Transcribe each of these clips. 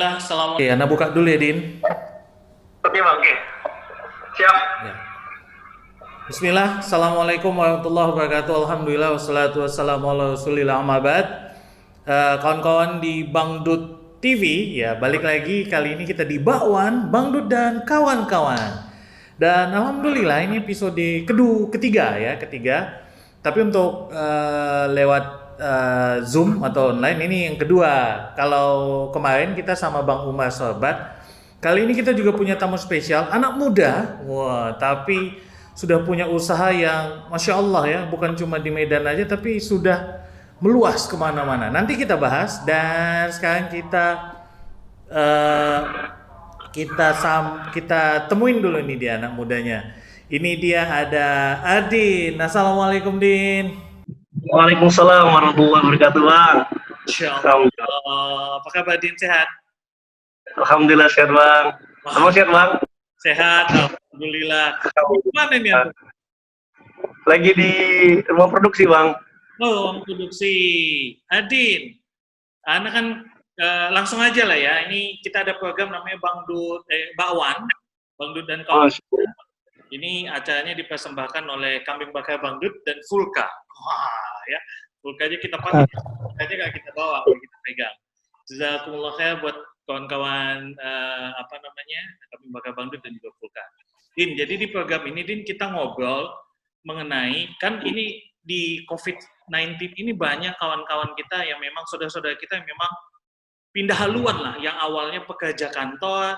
Bismillah, assalamualaikum. Oke, Anda buka dulu ya, Din. Oke bang, oke. Siap. Ya. Bismillah, assalamualaikum warahmatullahi wabarakatuh. Alhamdulillah, wassalatu wassalamu ala rasulillah amma ba'd. Kawan-kawan di Bangdut TV, ya balik lagi. Kali ini kita di Bakwan, Bangdut dan kawan-kawan. Dan alhamdulillah ini episode ketiga. Tapi untuk lewat Zoom atau online ini yang kedua. Kalau kemarin kita sama Bang Umar Sorbat, kali ini kita juga punya tamu spesial, anak muda. Wah, tapi sudah punya usaha yang Masya Allah ya, bukan cuma di Medan aja, tapi sudah meluas kemana-mana. Nanti kita bahas, dan sekarang eh, kita temuin dulu nih dia anak mudanya. Ini dia ada Adin. Assalamualaikum, Din. Waalaikumsalam warahmatullahi wabarakatuh bang. Insyaallah. Apa kabar, Din? Sehat? Alhamdulillah sehat bang. Kamu sehat bang? Sehat, alhamdulillah. Mana nih aku? Lagi di rumah produksi bang. Oh, produksi. Adin, Anda kan langsung aja lah ya. Ini kita ada program namanya Bakwan, Bangdut dan kawan. Ini acaranya dipersembahkan oleh Kambing Bakar Bangdut dan Fulka. Wah, ya. Fulka aja kita pakai, aja nggak kita bawa, kita pegang. Jazakumullah khair buat kawan-kawan Kambing Bakar Bangdut dan juga Fulka. Din, jadi di program ini Din kita ngobrol mengenai, kan ini di COVID-19 ini banyak kawan-kawan kita yang memang saudara-saudara kita yang memang pindah haluan lah, yang awalnya pekerja kantor,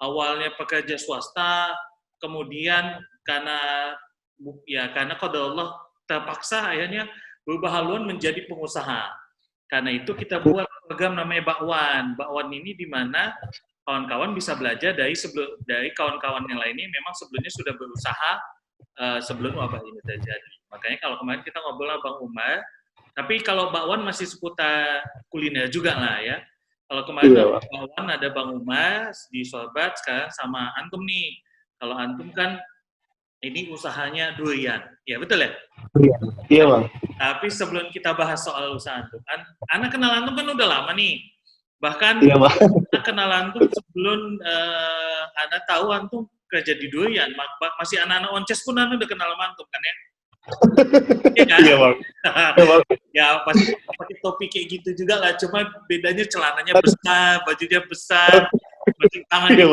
awalnya pekerja swasta, kemudian karena qadarullah terpaksa akhirnya berubah haluan menjadi pengusaha. Karena itu kita buat program namanya Bakwan. Bakwan ini di mana kawan-kawan bisa belajar dari kawan-kawan yang lainnya memang sebelumnya sudah berusaha sebelum wabah ini terjadi. Makanya kalau kemarin kita ngobrol sama Bang Umar, tapi kalau Bakwan masih seputar kuliner juga lah ya. Kalau kemarin Bakwan ada Bang Umar di Sorbat, sekarang sama Antum nih. Kalau Antum kan ini usahanya durian, ya betul ya? Iya bang. Tapi sebelum kita bahas soal usaha Antum, Ana kenal Antum kan udah lama nih. Bahkan Iya bang. Ana kenal Antum sebelum Ana tahu Antum kerja di durian. Masih anak-anak onces pun Ana udah kenal sama Antum kan ya? Iya kan? Iya bang. Ya pasti pakai topi kayak gitu juga lah. Cuma bedanya celananya besar, bajunya besar. Masih tangan ini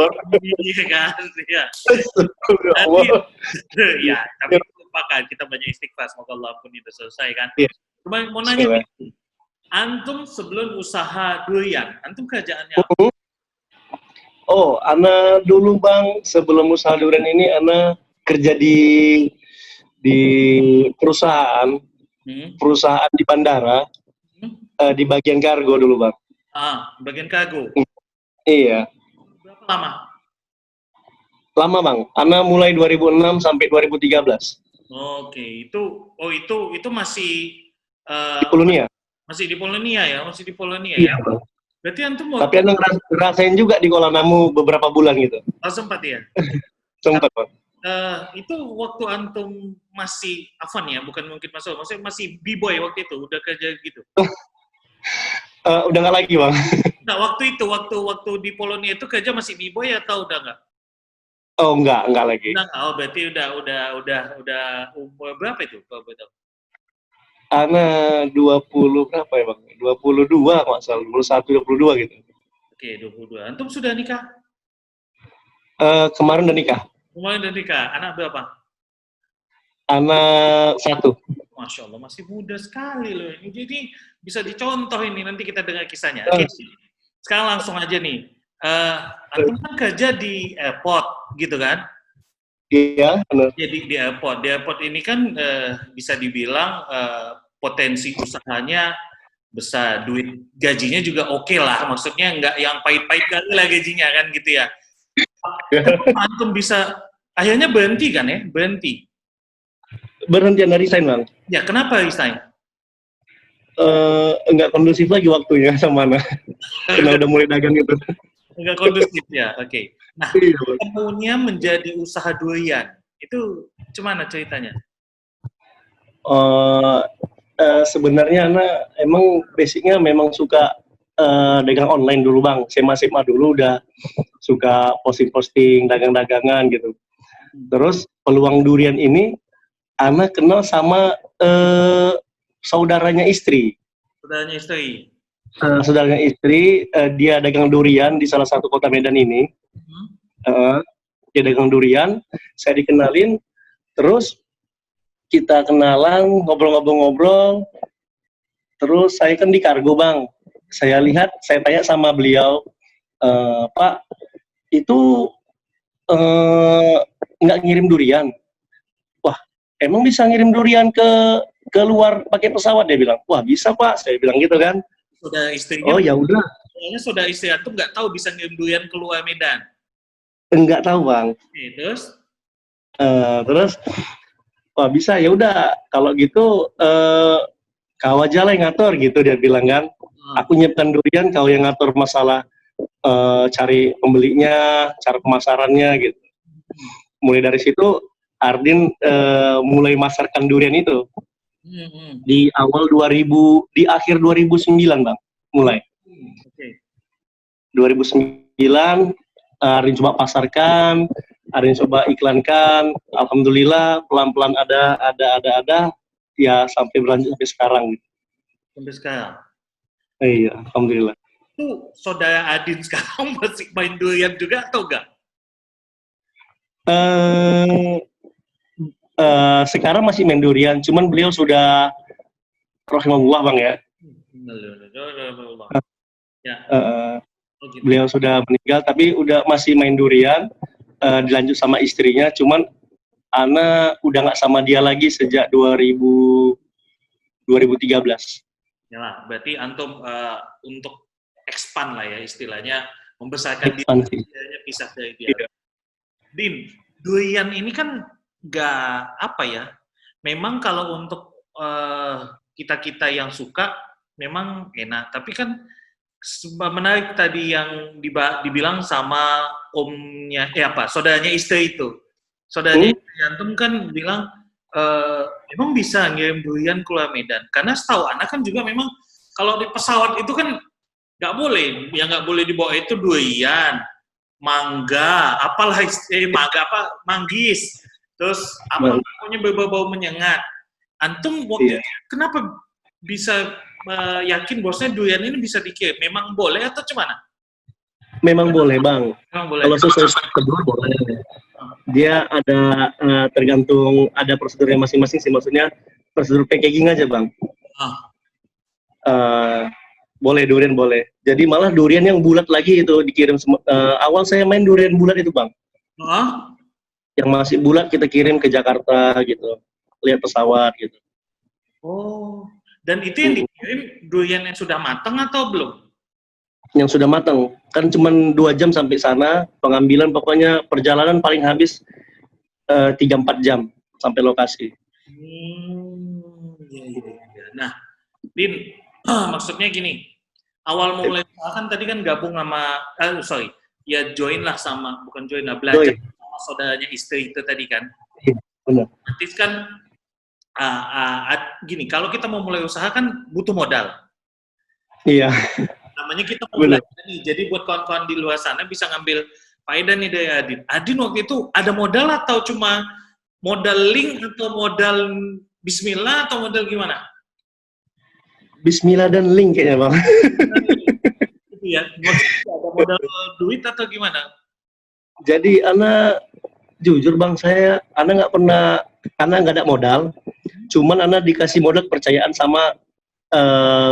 kan, ya. Tapi lupakan, kita banyak istighfar, semoga Allah pun itu selesai kan. Ya. Cuma mau nanya nih, Antum sebelum usaha durian, Antum kerjaannya apa? Oh, Ana dulu bang, sebelum usaha durian ini Ana kerja di perusahaan di bandara, di bagian kargo dulu bang. Bagian kargo. Iya. Berapa lama? Lama bang, Ana mulai 2006 sampai 2013. Oke, itu masih Di Polonia. Masih di Polonia ya, Iya, ya. bang. Berarti Antum Tapi Ana ngerasain juga di Kuala Namu beberapa bulan gitu. Oh, sempat ya? Sempat bang. Itu waktu Antum masih Afan ya, bukan mungkin maksudnya masih B-boy waktu itu, udah kerja gitu? Udah nggak lagi bang. Nah, waktu di Polonia itu kerja masih B-boy atau udah nggak? Oh nggak lagi. Oh berarti udah umur berapa itu? Betul. Ana 20 berapa ya bang? 22 nggak salah, 21, 22 gitu. Oke, 22. Antum sudah nikah? Kemarin udah nikah. Kemarin udah nikah. Anak berapa? Anak 1. Masya Allah, masih muda sekali loh ini. Jadi bisa dicontoh ini, nanti kita dengar kisahnya. Oke. Sekarang langsung aja nih. Antum kan kerja di airport, gitu kan? Iya, benar. Jadi di airport. Di airport ini kan bisa dibilang potensi usahanya besar. Duit gajinya juga oke lah. Maksudnya nggak yang pahit-pahit kali lah gajinya kan gitu ya. Antum bisa, akhirnya berhenti kan ya? Berhenti Anda resign bang? Ya, kenapa resign? Nggak kondusif lagi waktunya sama Ana. Karena udah mulai dagang gitu. Nggak kondusif ya, oke. Nah, kemudian menjadi usaha durian, itu gimana ceritanya? Sebenarnya Ana emang basicnya memang suka dagang online dulu bang. SMA dulu udah suka posting-posting dagang-dagangan gitu. Terus peluang durian ini Ana kenal sama saudaranya istri. Saudaranya istri. Saudaranya istri, dia dagang durian di salah satu kota Medan ini. Dia dagang durian, saya dikenalin, terus kita kenalan, ngobrol-ngobrol-ngobrol, terus saya kan di kargo bang. Saya lihat, saya tanya sama beliau, Pak, itu nggak ngirim durian? Wah, emang bisa ngirim durian ke luar pakai pesawat? Dia bilang, wah bisa Pak, saya bilang gitu kan. Saudara istrinya, oh ya udah. Kayaknya saudara istri itu nggak tahu bisa ngirim durian ke luar Medan. Enggak tahu bang. Terus? Terus, wah bisa ya udah. Kalau gitu, kau aja lah yang ngatur gitu dia bilang kan. Aku nyiapkan durian, kau yang ngatur masalah cari pembelinya, cara pemasarannya gitu. Mulai dari situ Ardin mulai masarkan durian itu. Di awal 2000, di akhir 2009 bang, mulai. 2009 Ardin coba pasarkan, Ardin coba iklankan. Alhamdulillah pelan-pelan ada, ya sampai berlanjut sampai sekarang. Sampai sekarang. Iya, alhamdulillah. Itu saudara Adin sekarang masih main durian juga atau enggak? Sekarang masih main durian, cuman beliau sudah rahimahullah bang ya. Beliau sudah meninggal, tapi udah masih main durian, dilanjut sama istrinya. Cuman Ana udah nggak sama dia lagi sejak 2013. Ya lah, berarti antum untuk expand lah ya istilahnya, membesarkan dirinya pisah dari dia. Iya. Din, durian ini kan nggak apa ya, memang kalau untuk kita-kita yang suka memang enak, tapi kan menarik tadi yang dibilang sama omnya, saudaranya istri itu. Saudaranya istri antum kan bilang, emang bisa ngirim durian keluar Medan? Karena setahu anak kan juga memang kalau di pesawat itu kan nggak boleh, yang nggak boleh dibawa itu durian, mangga, manggis, terus apa namanya bau-bau menyengat. Antum waktu itu kenapa bisa yakin bosnya durian ini bisa dikirim? Memang boleh atau gimana? Memang boleh bang. Memang boleh. Kalau sesuai prosedur boleh. Dia ada tergantung, ada prosedurnya masing-masing sih, maksudnya prosedur packaging aja bang. Boleh durian boleh. Jadi malah durian yang bulat lagi itu dikirim. Awal saya main durian bulat itu bang. Yang masih bulat kita kirim ke Jakarta gitu, lihat pesawat gitu. Oh, dan itu yang dikirim durian yang sudah matang atau belum? Yang sudah matang, kan cuma 2 jam sampai sana, pengambilan pokoknya perjalanan paling habis 3-4 jam sampai lokasi. Ya. Nah, Din, maksudnya gini, awal mulai kan tadi kan gabung sama, join lah sama, bukan join lah, belajar sama saudaranya istri itu tadi kan. Benar. Nanti kan, gini, kalau kita mau mulai usaha kan butuh modal. Iya. Namanya kita mau belajar nih, jadi buat kawan-kawan di luar sana bisa ngambil faedah nih dari Adin. Adin waktu itu ada modal atau cuma modal link atau modal bismillah atau modal gimana? Bismillah dan link kayaknya bang. Iya, ada modal duit atau gimana? Jadi Ana jujur bang, Ana nggak ada modal, cuman Ana dikasih modal kepercayaan sama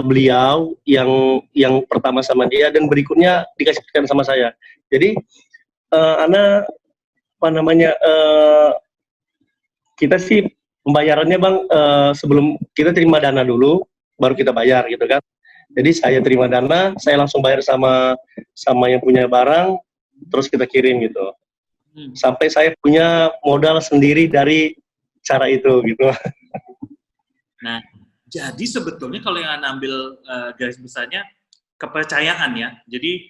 beliau yang pertama sama dia, dan berikutnya dikasih kepercayaan sama saya. Jadi Ana kita sih pembayarannya bang, sebelum kita terima dana dulu baru kita bayar gitu kan. Jadi saya terima dana, saya langsung bayar sama yang punya barang, terus kita kirim gitu. Sampai saya punya modal sendiri dari cara itu gitu. Nah, jadi sebetulnya kalau yang Anda ambil garis besarnya kepercayaan ya. Jadi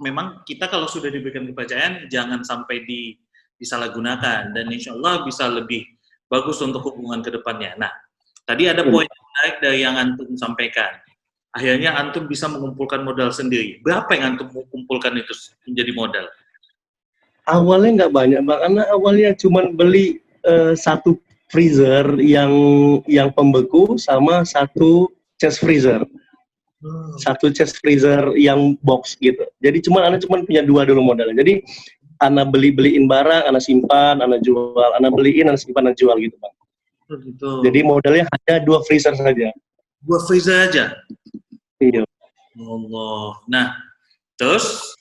memang kita kalau sudah diberikan kepercayaan jangan sampai disalahgunakan, dan insya Allah bisa lebih bagus untuk hubungan ke depannya. Nah, tadi ada poin menarik dari yang Antum sampaikan. akhirnya antum bisa mengumpulkan modal sendiri. Berapa yang antum kumpulkan itu menjadi modal? Awalnya nggak banyak bang, karena awalnya cuma beli satu freezer yang pembeku sama satu chest freezer. Satu chest freezer yang box gitu. Jadi anak cuma punya dua dulu modalnya. Jadi anak beliin barang, anak simpan, anak jual, anak beliin, anak simpan, anak jual gitu bang. Gitu. Jadi modalnya hanya 2 freezer saja. 2 freezer aja? Iya. Allah. Nah, terus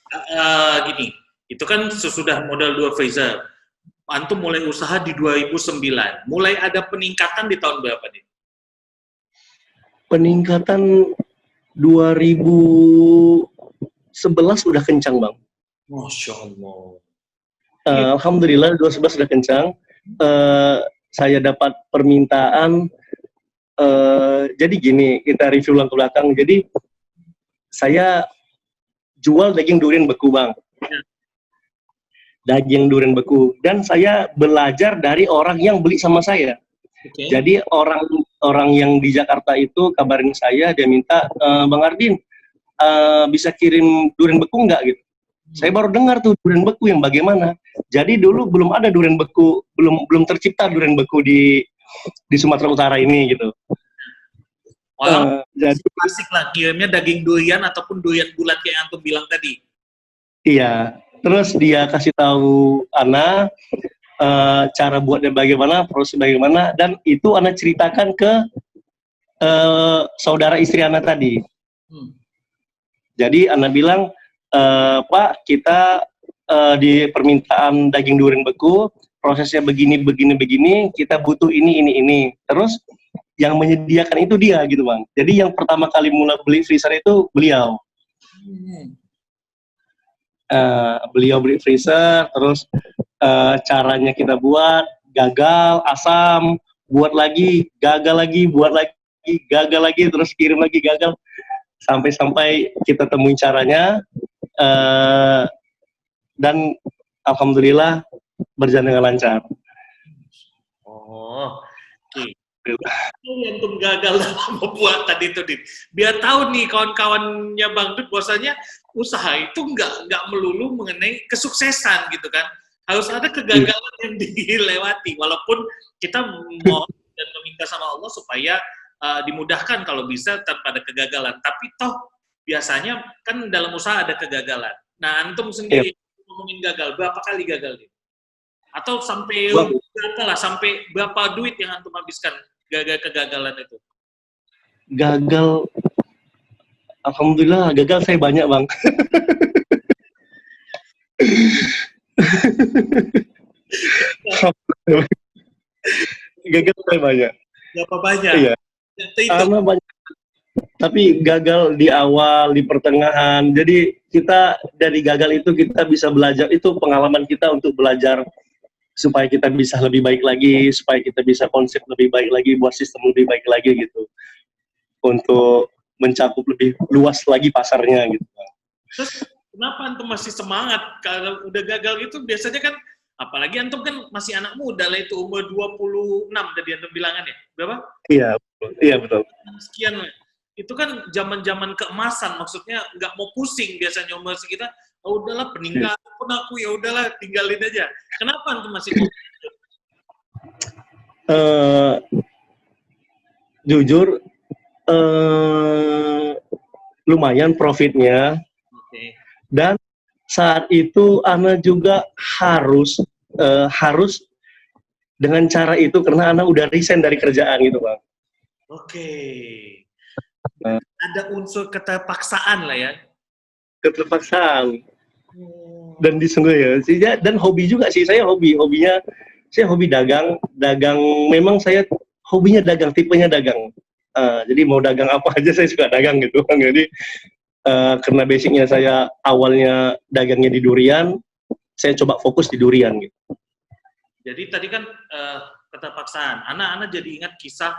gini, itu kan sesudah modal 2 freezer. Antum mulai usaha di 2009. Mulai ada peningkatan di tahun berapa nih? Peningkatan 2011 udah kencang bang. Masya Allah. Alhamdulillah 2011 sudah kencang. Saya dapat permintaan. Jadi gini, kita review ulang ke belakang. Jadi saya jual daging durian beku bang. Daging durian beku, dan saya belajar dari orang yang beli sama saya. Okay. Jadi orang yang di Jakarta itu kabarin saya, dia minta, Bang Ardin bisa kirim durian beku nggak gitu. Saya baru dengar tuh durian beku yang bagaimana. Jadi dulu belum ada durian beku, belum tercipta durian beku di Sumatera Utara ini gitu. Jadi klasik lah, kirimnya daging durian ataupun durian bulat yang antum bilang tadi. Iya. Terus dia kasih tahu Ana cara buatnya bagaimana, proses bagaimana, dan itu Ana ceritakan ke saudara istri Ana tadi. Jadi Ana bilang, Pak, kita di permintaan daging durian beku, prosesnya begini, kita butuh ini. Terus yang menyediakan itu dia gitu bang. Jadi yang pertama kali mulai beli freezer itu beliau. Beliau beli freezer, terus caranya kita buat, gagal, asam, buat lagi, gagal lagi, buat lagi, gagal lagi, terus kirim lagi, gagal, sampai kita temuin caranya, dan alhamdulillah berjalan dengan lancar. Oh, oke. Antum gagal dalam membuat tadi itu, biar tahu nih kawan-kawannya Bang Dut, bahwasanya usaha itu nggak melulu mengenai kesuksesan gitu kan, harus ada kegagalan yang dilewati, walaupun kita mohon dan meminta sama Allah supaya dimudahkan kalau bisa tanpa ada kegagalan, tapi toh biasanya kan dalam usaha ada kegagalan. Nah, antum sendiri ngomongin gagal, berapa kali gagal nih? Atau sampai berapa lah, sampai berapa duit yang antum habiskan kegagalan itu? Gagal, alhamdulillah gagal saya banyak bang. Gagal saya banyak. Berapa banyak? Iya. Karena banyak. Tapi gagal di awal, di pertengahan. Jadi kita dari gagal itu kita bisa belajar, itu pengalaman kita untuk belajar supaya kita bisa lebih baik lagi, supaya kita bisa konsep lebih baik lagi, buat sistem lebih baik lagi gitu, untuk mencakup lebih luas lagi pasarnya gitu. Terus kenapa antum masih semangat kalau udah gagal itu? Biasanya kan, apalagi antum kan masih anak muda lah, itu umur 26 tadi antum bilangan ya, berapa? Iya betul. Sekian, itu kan zaman-zaman keemasan, maksudnya nggak mau pusing biasanya umur sekitar. Oh udahlah, peninggalan pun aku, ya udahlah tinggalin aja. Kenapa antum masih mau? Jujur, lumayan profitnya. Dan saat itu Ana juga harus dengan cara itu, karena Ana udah resign dari kerjaan gitu bang. Ada unsur keterpaksaan lah ya. Keterpaksaan. Dan disungguh ya, dan hobi juga sih, saya hobinya saya hobi dagang, memang saya hobinya dagang, tipenya dagang. Jadi mau dagang apa aja saya suka dagang gitu bang. Jadi karena basicnya saya awalnya dagangnya di durian, saya coba fokus di durian gitu. Jadi tadi kan keterpaksaan, anak-anak jadi ingat kisah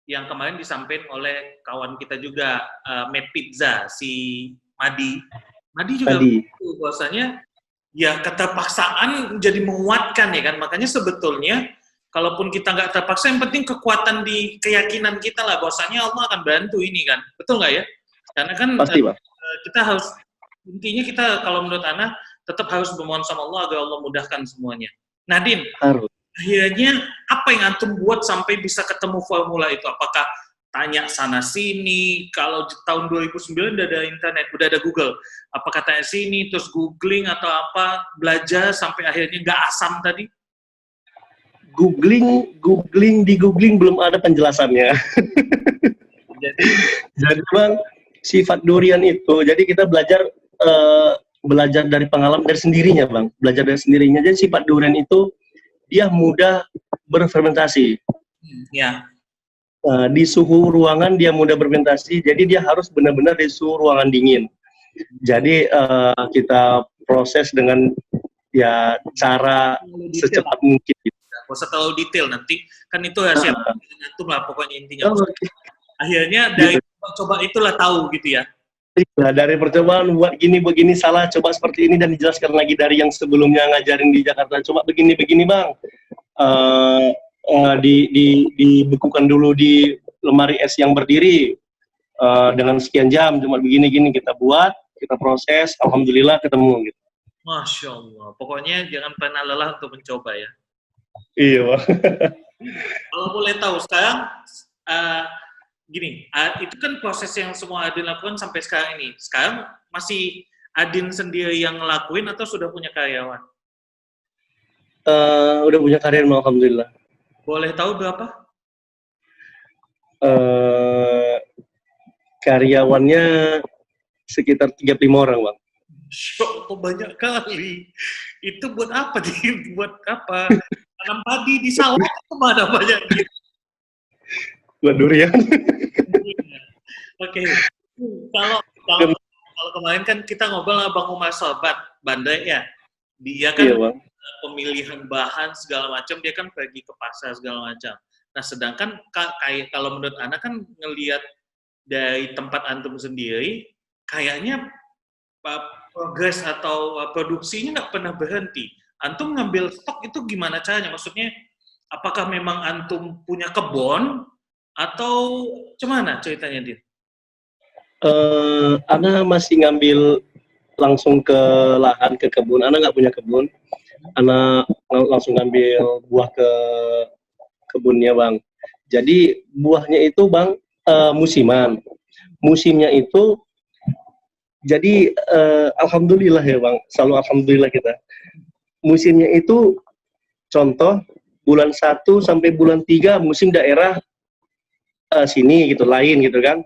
yang kemarin disampaikan oleh kawan kita juga, Mad Pizza, si Madi juga bahwasanya ya keterpaksaan jadi menguatkan ya kan. Makanya sebetulnya kalaupun kita nggak terpaksa, yang penting kekuatan di keyakinan kita lah, bahwasanya Allah akan bantu ini kan, betul nggak ya? Karena kan Pasti, Bang. kita harus, intinya kita kalau menurut Ana tetap harus bermohon sama Allah agar Allah mudahkan semuanya. Nadine, Harus. akhirnya apa yang antum buat sampai bisa ketemu formula itu? Apakah tanya sana sini? Kalau di tahun 2009 udah ada internet, udah ada Google. Apakah tanya sini, terus googling atau apa, belajar sampai akhirnya nggak asam tadi? Googling belum ada penjelasannya. Jadi Bang, sifat durian itu, jadi kita belajar dari pengalaman dari sendirinya, Bang. Belajar dari sendirinya. Jadi sifat durian itu dia mudah berfermentasi. Ya. Di suhu ruangan dia mudah berfermentasi, jadi dia harus benar-benar di suhu ruangan dingin. Jadi kita proses dengan ya cara secepat mungkin. Gak usah terlalu detail, nanti kan itu hasil antum lah pokoknya intinya. Akhirnya dari coba itulah tahu gitu ya. Nah, dari percobaan buat begini salah, coba seperti ini, dan dijelaskan lagi dari yang sebelumnya ngajarin di Jakarta, coba begini Bang, dibekukan dulu di lemari es yang berdiri dengan sekian jam, cuma begini kita buat, kita proses, alhamdulillah ketemu gitu. Masya Allah, pokoknya jangan pernah lelah untuk mencoba ya. Iya, Bang. Kalau boleh tahu sekarang gini, itu kan proses yang semua Adin lakukan sampai sekarang ini. Sekarang masih Adin sendiri yang ngelakuin atau sudah punya karyawan? Udah punya karyawan, alhamdulillah. Boleh tahu berapa? Karyawannya sekitar 35 orang, Bang. Syok, banyak kali. Itu buat apa nih? Buat apa? Tanam padi di sawah kemana banyak gitu? Buat durian. Oke. Kalau kemarin kan kita ngobrol sama Bang Umar Sobat Bandai ya. Dia kan iya, Bang, pemilihan bahan segala macam, dia kan pergi ke pasar segala macam. Nah, sedangkan kayak kalau menurut Ana kan ngelihat dari tempat antum sendiri, kayaknya progres atau produksinya nggak pernah berhenti. Antum ngambil stok itu gimana caranya? Maksudnya, apakah memang antum punya kebun atau gimana ceritanya, Din? Ana masih ngambil langsung ke lahan, ke kebun. Ana nggak punya kebun. Ana langsung ngambil buah ke kebunnya, Bang. Jadi buahnya itu, Bang, musiman. Musimnya itu, jadi alhamdulillah ya, Bang. Selalu alhamdulillah kita. Musimnya itu, contoh, bulan 1 sampai bulan 3 musim daerah sini gitu, lain gitu kan.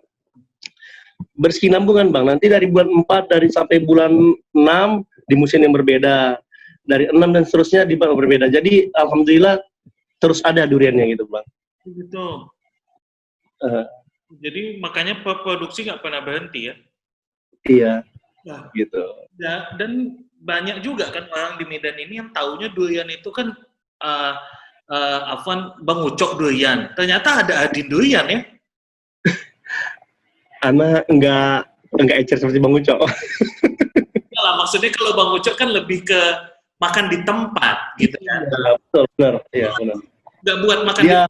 Bersinambungan, Bang. Nanti dari bulan 4 sampai bulan 6 di musim yang berbeda. Dari 6 dan seterusnya di bulan berbeda. Jadi alhamdulillah terus ada duriannya gitu, Bang. Gitu. Jadi makanya produksi nggak pernah berhenti ya? Iya. Nah, gitu. Dan banyak juga kan orang di Medan ini yang taunya durian itu kan Bang Ucok durian. Ternyata ada Adin durian ya? Ana enggak ecer seperti Bang Ucok. Nah, maksudnya kalau Bang Ucok kan lebih ke makan di tempat gitu kan? Ya, betul, benar. Iya, benar. Nggak buat makan dia,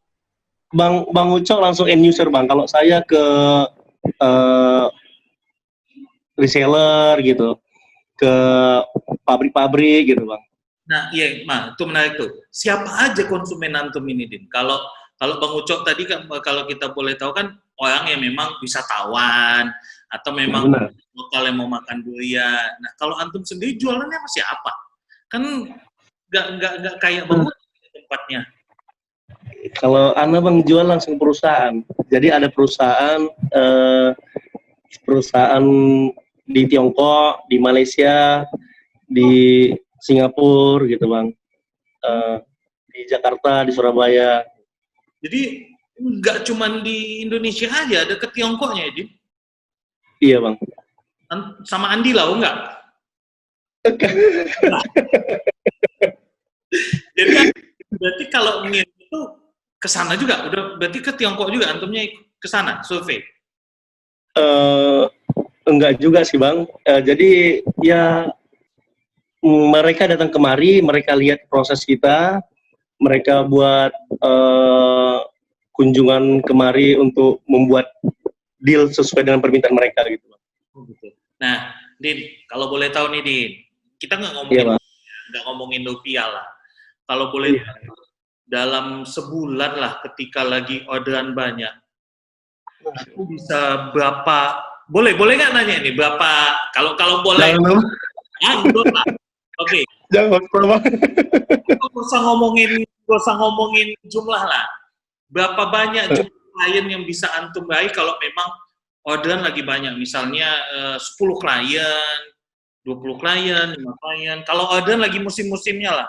Bang Ucok langsung end user, Bang. Kalau saya ke reseller gitu, ke pabrik-pabrik gitu, Bang. Nah, iya, itu menarik tuh. Siapa aja konsumen antum ini, Din? Kalau Bang Ucok tadi kan, kalau kita boleh tahu kan orang yang memang wisatawan atau memang lokal yang mau makan durian. Nah, kalau antum sendiri jualannya sama siapa? Kan nggak kayak Bang Ucok tempatnya. Kalau Ana, Bang, jual langsung perusahaan. Jadi ada perusahaan di Tiongkok, di Malaysia, di Singapura gitu, Bang. Di Jakarta, di Surabaya. Jadi nggak cuma di Indonesia aja, ada ke Tiongkoknya ya, Din? Iya, Bang. Sama Andi Lau nggak? Jadi berarti kalau ngirim itu ke sana juga, udah berarti ke Tiongkok juga antumnya ke sana survei? Enggak juga sih, Bang. Jadi ya mereka datang kemari, mereka lihat proses kita, mereka buat kunjungan kemari untuk membuat deal sesuai dengan permintaan mereka gitu. Oh, gitu. Nah, Din, kalau boleh tahu nih Din, kita Iya, Bang. nggak ngomongin rupiah lah. Kalau boleh Iya. dalam sebulan lah ketika lagi orderan banyak, aku bisa berapa? Boleh nggak nanya ini berapa? Kalau boleh, Jangan apa? enggak lah. Oke, Jangan apa? nggak usah ngomongin jumlah lah. Berapa banyak jumlah klien yang bisa antum raih kalau memang orderan lagi banyak, misalnya 10 klien, 20 klien, 5 klien. Kalau orderan lagi musim-musimnya lah.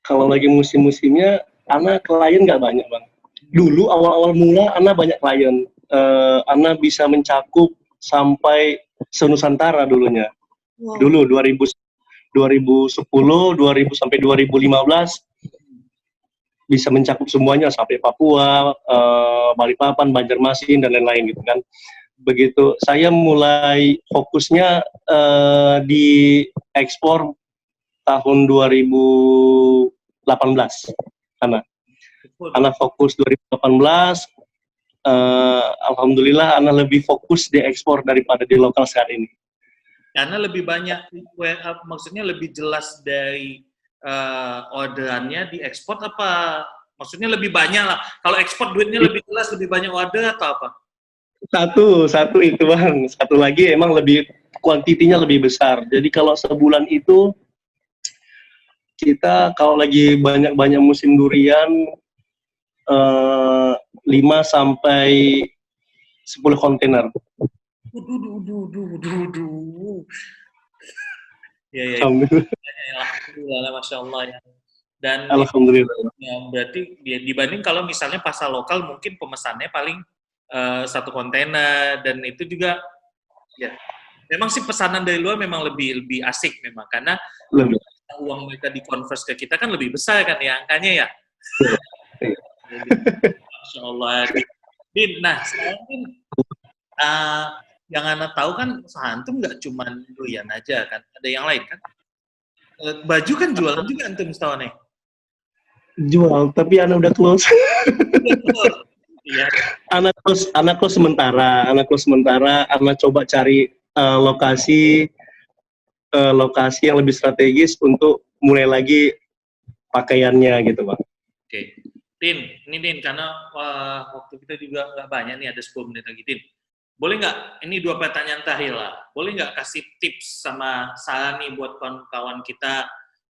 Kalau lagi musim-musimnya, Ana klien nggak banyak, Bang. Dulu awal-awal mula Ana banyak klien. Ana bisa mencakup sampai se-Nusantara dulunya. Wow. Dulu 2010, 2000 sampai 2015 bisa mencakup semuanya sampai Papua, Balikpapan, Banjarmasin dan lain-lain gitu kan. Begitu saya mulai fokusnya di ekspor tahun 2018. Ana fokus 2018. Alhamdulillah Ana lebih fokus di ekspor daripada di lokal saat ini. Karena lebih banyak, maksudnya lebih jelas dari orderannya di ekspor apa? Maksudnya lebih banyak lah. Kalau ekspor duitnya lebih jelas, lebih banyak order atau apa? Satu itu Bang. Satu lagi emang lebih kuantitinya lebih besar. Jadi kalau sebulan itu kita kalau lagi banyak-banyak musim durian 5 sampai 10 kontainer. Ya. Alhamdulillah, Masya Allah ya. Dan Alhamdulillah. Ya, berarti ya, dibanding kalau misalnya pasar lokal mungkin pemesannya paling 1 kontainer, dan itu juga ya memang sih pesanan dari luar memang lebih asik memang, karena Lebih. uang mereka dikonvers ke kita kan lebih besar kan ya angkanya ya. Jadi, Masya Allah. Din, nah sekarang Din, yang Anda tahu kan usaha antum nggak cuma durian aja kan, ada yang lain kan? Baju kan jualan juga antum setahu nih. Jual, tapi Ana udah close. Iya. Ana close sementara. Ana coba cari lokasi yang lebih strategis untuk mulai lagi pakaiannya gitu, Bang. Oke. Tin, karena waktu kita juga nggak banyak nih, ada 10 menit lagi, Tin. Boleh nggak, ini 2 pertanyaan terakhir lah, boleh nggak kasih tips sama saran nih buat kawan-kawan kita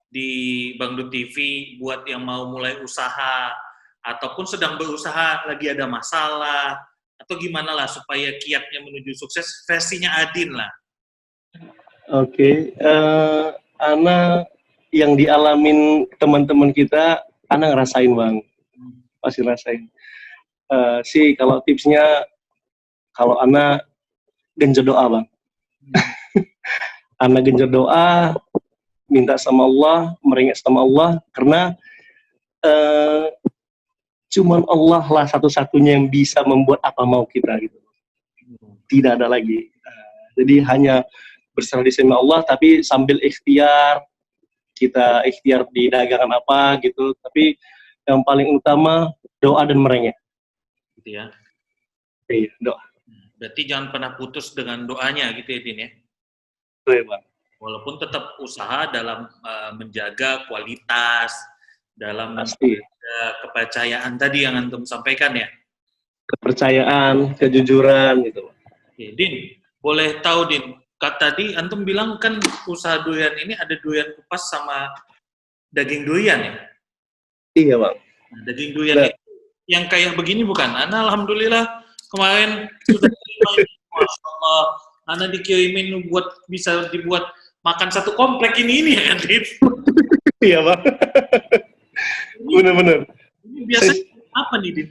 di Bangdut TV, buat yang mau mulai usaha, ataupun sedang berusaha, lagi ada masalah, atau gimana lah, supaya kiatnya menuju sukses, versinya Adin lah. Oke. Ana yang dialamin teman-teman kita, Ana ngerasain, Bang. Pasti rasain. Sih kalau tipsnya, kalau Ana genjot doa, Bang. Ana genjot doa, minta sama Allah, meringat sama Allah, karena cuman Allah lah satu-satunya yang bisa membuat apa mau kita gitu. Tidak ada lagi. Jadi hanya berserah di sama Allah, tapi sambil ikhtiar, kita ikhtiar di dagangan apa gitu, tapi yang paling utama doa dan merengek. Gitu ya. Iya, doa. Berarti jangan pernah putus dengan doanya gitu ya, Din ya? Betul, Bang. Walaupun tetap usaha dalam menjaga kualitas, dalam menjaga kepercayaan tadi yang Antum sampaikan ya? Kepercayaan, kejujuran gitu. Oke, Din, boleh tahu Din, tadi Antum bilang kan usaha durian ini ada durian kupas sama daging durian ya? Iya, Bang. Nah, daging durian itu yang kayak begini bukan? Ana alhamdulillah kemarin sudah dikirimin, Masya Allah, Ana dikirimin buat bisa dibuat makan satu komplek ini ya, Din? Iya, Bang. Bener-bener. Ini biasanya apa nih, Din?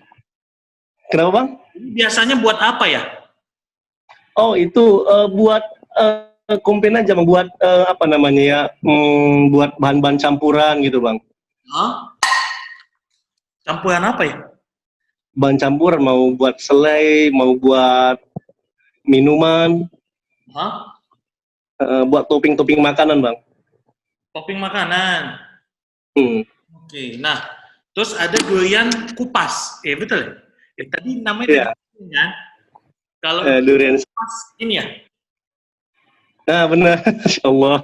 Kenapa, Bang? Ini biasanya buat apa ya? Oh, itu buat komplain aja, Bang. Buat apa namanya ya? Buat bahan-bahan campuran gitu, Bang. Hah? Campuran apa ya? Bahan campuran, mau buat selai, mau buat minuman, Hah? buat topping-topping makanan, Bang. Topping makanan. Hmm. Oke, nah, terus ada durian kupas. Betul ya? Tadi namanya durian kan? Kalau Durian. ini ya. Nah, benar. Insya Allah.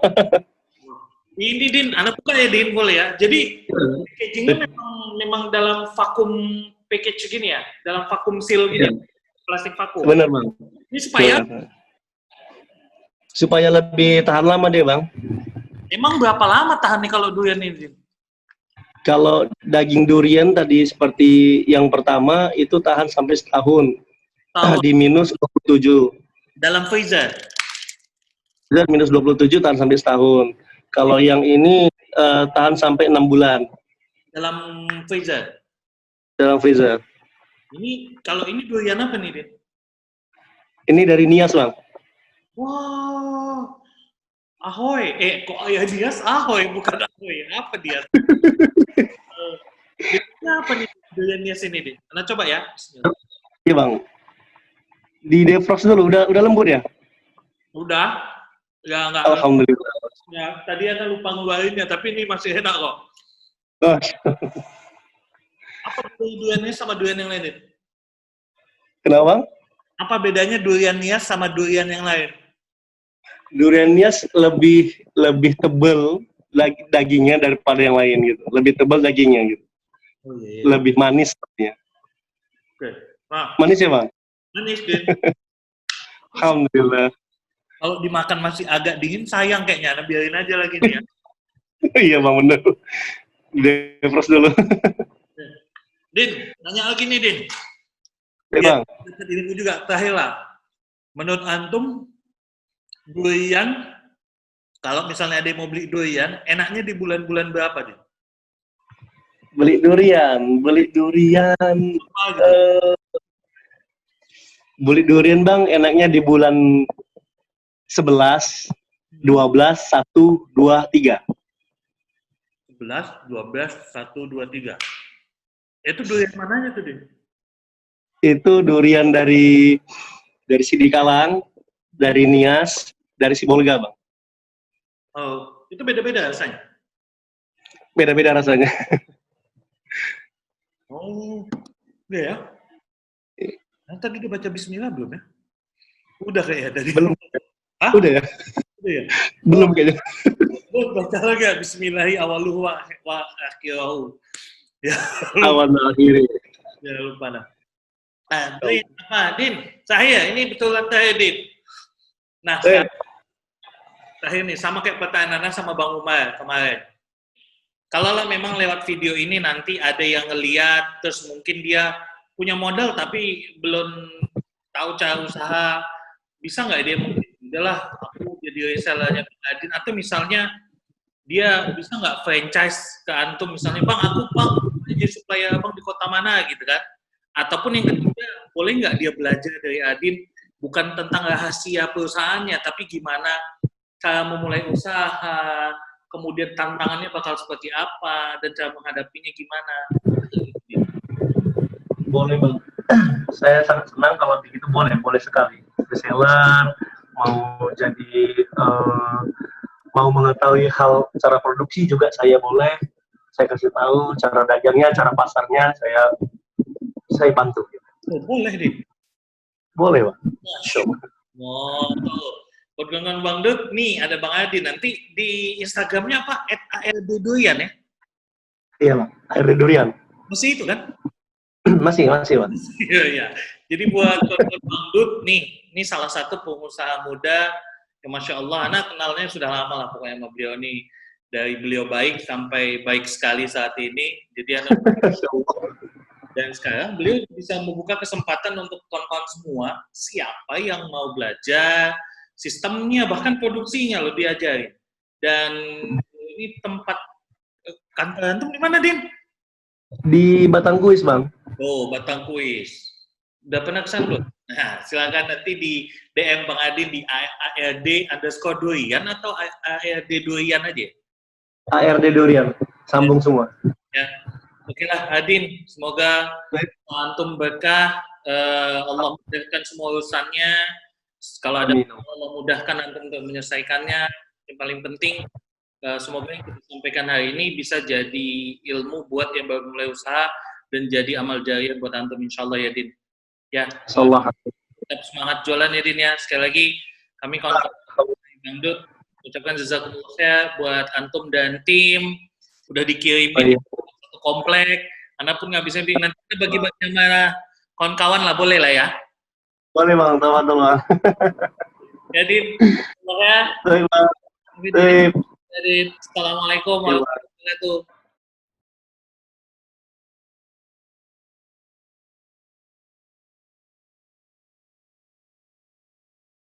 Ini Din, anak buka ya Din, boleh ya. Jadi packagingnya memang dalam vakum package gini ya, dalam vakum seal gini, plastik vakum. Benar Bang. Ini supaya supaya lebih tahan lama deh Bang. Emang berapa lama tahan nih kalau durian ini Din? Kalau daging durian tadi seperti yang pertama itu tahan sampai setahun. Di minus 27. Dalam freezer? Dan minus 27 tahan sampai setahun. Kalau yang ini tahan sampai 6 bulan. Dalam freezer? Dalam freezer. Ini, kalau ini durian apa nih, Din? Ini dari Nias, Bang. Wow. Ahoy. Kok ya Nias Ahoy, bukan Ahoy. Apa dia? Ini apa nih durian Nias ini, Din? Nah, coba ya. Iya, Bang. Di defrost dulu, udah lembut ya? Udah. Ya, enggak. Alhamdulillah. Ya, tadi ada lupa ngeluarinnya, tapi ini masih enak kok. Oh. Apa duriannya sama durian yang lain? Kenapa, Bang? Apa bedanya durian Nias sama durian yang lain? Durian Nias lebih tebal dagingnya daripada yang lain gitu. Lebih tebal dagingnya gitu. Oh, iya. Lebih manis sepertinya. Oke. Nah, manis ya, Bang? Manis, Din. Alhamdulillah. Kalau dimakan masih agak dingin, sayang kayaknya. Nah, biarin aja lagi nih ya. Iya, Bang, bener. Defrost dulu. Din, nanya lagi nih, Din. Ya, Bang. Dirimu juga, terakhir lah. Menurut Antum, durian, kalau misalnya ada yang mau beli durian, enaknya di bulan-bulan berapa, Din? Beli durian. Beli durian, Bang, enaknya di bulan 11, 12, 1, 2, 3. 11, 12, 1, 2, 3. Itu durian mananya tuh, Din? Itu durian dari Sidikalang, dari Nias, dari Sibolga, Bang. Oh, itu beda-beda rasanya? Beda-beda rasanya. Oh, udah ya? Nah, tadi udah baca bismillah belum ya? Udah kayaknya tadi. Belum. Hah? Udah ya? Udah ya? Belum kayaknya. Baca lagi ya, bismillahi awaluhu wa akhirahu. Ya, Awan akhiri. ya lupa nah. Nah, Din, apa? Din, saya ini betulan saya, Din. Nah, terakhir nih, sama kayak pertanyaan sama Bang Umar kemarin. Kalau memang lewat video ini nanti ada yang ngeliat, terus mungkin dia punya modal tapi belum tahu cara usaha, bisa nggak dia mungkin, udahlah aku jadi resellernya Adin, atau misalnya dia bisa nggak franchise ke Antum, misalnya Bang, aku Bang, jadi supplier Abang di kota mana gitu kan. Ataupun yang ketiga, boleh nggak dia belajar dari Adin, bukan tentang rahasia perusahaannya, tapi gimana cara memulai usaha, kemudian tantangannya bakal seperti apa, dan cara menghadapinya gimana. Boleh, Bang. Saya sangat senang kalau begitu, boleh sekali. Reseller, mau jadi, mau mengetahui hal cara produksi juga saya boleh. Saya kasih tahu cara dagangnya, cara pasarnya, saya bantu. Oh, boleh, Din. Boleh, Bang. Oh, Pergaulan Bang Dut, nih ada Bang Adi. Nanti di Instagramnya apa? @ardurian ya? Iya, Bang. ARD Durian. Masih itu kan? masih, Bang. Iya, iya. Jadi buat Bang Dut, nih, ini salah satu pengusaha muda yang Masya Allah, anak kenalnya sudah lama lah pokoknya sama beliau nih. Dari beliau baik sampai baik sekali saat ini. Jadi anak dan sekarang beliau bisa membuka kesempatan untuk kawan-kawan semua, siapa yang mau belajar, sistemnya, bahkan produksinya lo diajarin. Dan ini tempat kantor Antum di mana, Din? Di Batangkuis, Bang. Oh, Batangkuis. Udah pernah kesana belum? Nah, silakan nanti di DM Bang Adin di ARD_Durian atau ARD Durian aja? ARD Durian, sambung semua. Ya. Oke lah, Adin. Semoga Antum berkah, Allah mudahkan semua urusannya. Kalau ada Allah mudahkan Antum untuk menyelesaikannya. Yang paling penting, semoga yang kita sampaikan hari ini bisa jadi ilmu buat yang baru mulai usaha dan jadi amal jariah buat Antum, insya Allah ya, Din. Ya. Insyaallah. tetap semangat jualan ya Din ya. Sekali lagi kami kawan-kawan Dangdut ucapkan jazakumullah buat antum dan tim udah dikirimin satu komplek. Karena pun nggak bisa nanti kita bagi-bagi sama kawan-kawan lah, boleh lah ya. Boleh Bang, teman-teman. Jadi, semoga. Baik Bang. Jadi, assalamualaikum warahmatullahi wabarakatuh.